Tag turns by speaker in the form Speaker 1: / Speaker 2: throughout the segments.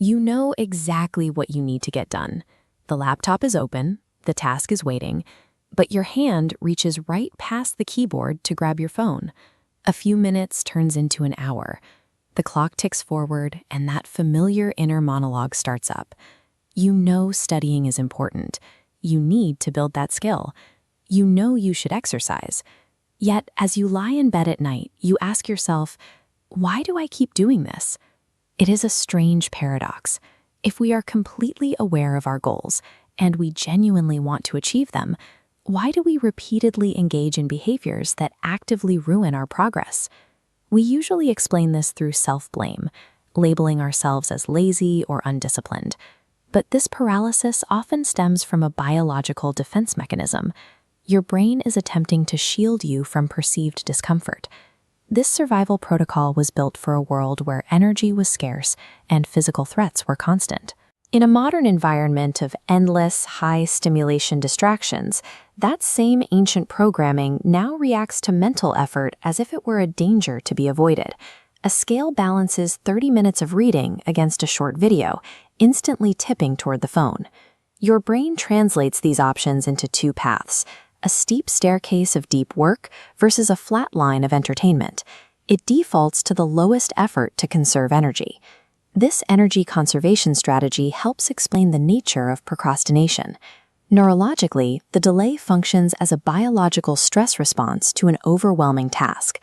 Speaker 1: You know exactly what you need to get done. The laptop is open, the task is waiting, but your hand reaches right past the keyboard to grab your phone. A few minutes turns into an hour. The clock ticks forward, and that familiar inner monologue starts up. You know studying is important. You need to build that skill. You know you should exercise. Yet, as you lie in bed at night, you ask yourself, why do I keep doing this? It is a strange paradox. If we are completely aware of our goals, and we genuinely want to achieve them, why do we repeatedly engage in behaviors that actively ruin our progress? We usually explain this through self-blame, labeling ourselves as lazy or undisciplined. But this paralysis often stems from a biological defense mechanism. Your brain is attempting to shield you from perceived discomfort. This survival protocol was built for a world where energy was scarce and physical threats were constant. In a modern environment of endless, high-stimulation distractions, that same ancient programming now reacts to mental effort as if it were a danger to be avoided. A scale balances 30 minutes of reading against a short video, instantly tipping toward the phone. Your brain translates these options into two paths: a steep staircase of deep work versus a flat line of entertainment. It defaults to the lowest effort to conserve energy. This energy conservation strategy helps explain the nature of procrastination. Neurologically, the delay functions as a biological stress response to an overwhelming task.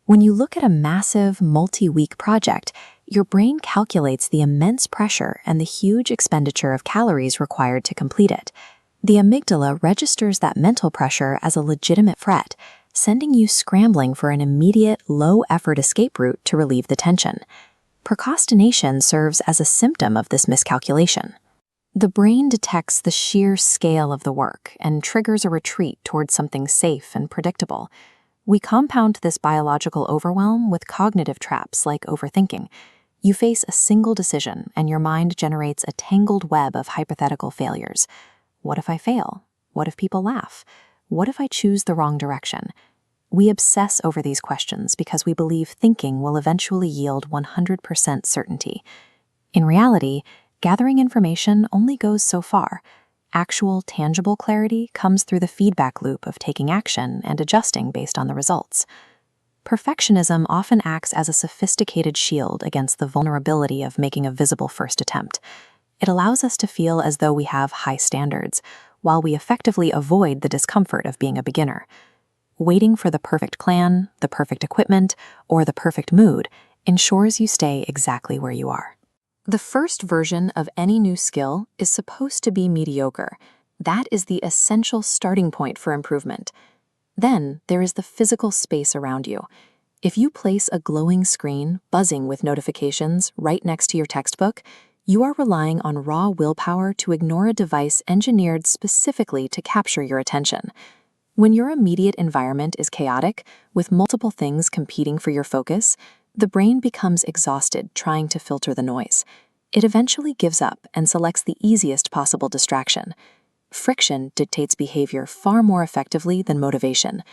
Speaker 1: When you look at a massive, multi-week project, your brain calculates the immense pressure and the huge expenditure of calories required to complete it. The amygdala registers that mental pressure as a legitimate threat, sending you scrambling for an immediate, low-effort escape route to relieve the tension. Procrastination serves as a symptom of this miscalculation. The brain detects the sheer scale of the work and triggers a retreat towards something safe and predictable. We compound this biological overwhelm with cognitive traps like overthinking. You face a single decision, and your mind generates a tangled web of hypothetical failures. What if I fail? What if people laugh? What if I choose the wrong direction? We obsess over these questions because we believe thinking will eventually yield 100% certainty. In reality, gathering information only goes so far. Actual, tangible clarity comes through the feedback loop of taking action and adjusting based on the results. Perfectionism often acts as a sophisticated shield against the vulnerability of making a visible first attempt. It allows us to feel as though we have high standards, while we effectively avoid the discomfort of being a beginner. Waiting for the perfect plan, the perfect equipment, or the perfect mood ensures you stay exactly where you are. The first version of any new skill is supposed to be mediocre. That is the essential starting point for improvement. Then there is the physical space around you. If you place a glowing screen buzzing with notifications right next to your textbook, you are relying on raw willpower to ignore a device engineered specifically to capture your attention. When your immediate environment is chaotic, with multiple things competing for your focus, the brain becomes exhausted trying to filter the noise. It eventually gives up and selects the easiest possible distraction. Friction dictates behavior far more effectively than motivation.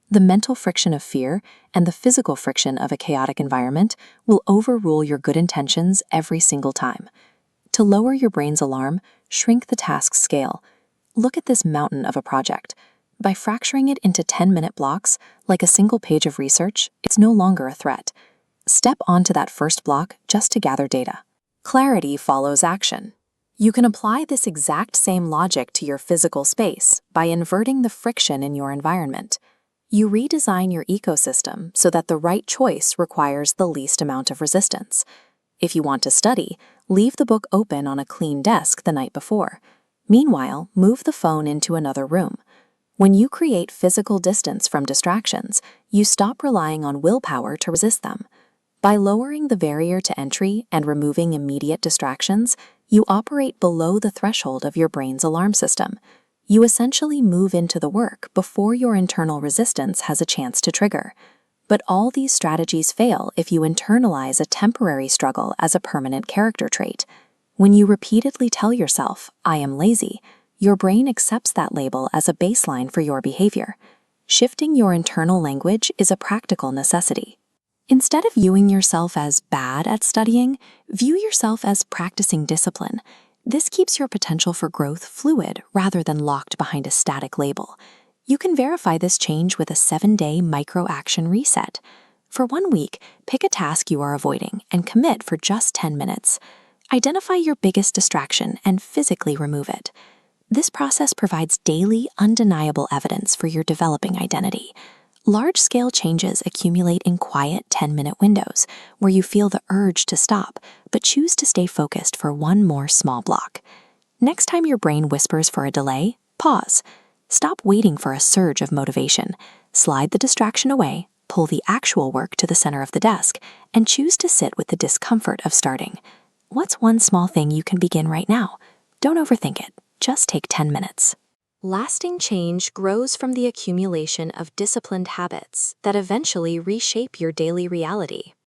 Speaker 1: The mental friction of fear and the physical friction of a chaotic environment will overrule your good intentions every single time. To lower your brain's alarm, shrink the task's scale. Look at this mountain of a project. By fracturing it into 10-minute blocks, like a single page of research, it's no longer a threat. Step onto that first block just to gather data. Clarity follows action. You can apply this exact same logic to your physical space by inverting the friction in your environment. You redesign your ecosystem so that the right choice requires the least amount of resistance. If you want to study, leave the book open on a clean desk the night before. Meanwhile, move the phone into another room. When you create physical distance from distractions, you stop relying on willpower to resist them. By lowering the barrier to entry and removing immediate distractions, you operate below the threshold of your brain's alarm system. You essentially move into the work before your internal resistance has a chance to trigger. But all these strategies fail if you internalize a temporary struggle as a permanent character trait. When you repeatedly tell yourself, "I am lazy," your brain accepts that label as a baseline for your behavior. Shifting your internal language is a practical necessity. Instead of viewing yourself as bad at studying, view yourself as practicing discipline. This keeps your potential for growth fluid rather than locked behind a static label. You can verify this change with a 7-day micro-action reset. For 1 week, pick a task you are avoiding and commit for just 10 minutes. Identify your biggest distraction and physically remove it. This process provides daily, undeniable evidence for your developing identity. Large-scale changes accumulate in quiet 10-minute windows, where you feel the urge to stop, but choose to stay focused for one more small block. Next time your brain whispers for a delay, pause. Stop waiting for a surge of motivation. Slide the distraction away, pull the actual work to the center of the desk, and choose to sit with the discomfort of starting. What's one small thing you can begin right now? Don't overthink it. Just take 10 minutes. Lasting change grows from the accumulation of disciplined habits that eventually reshape your daily reality.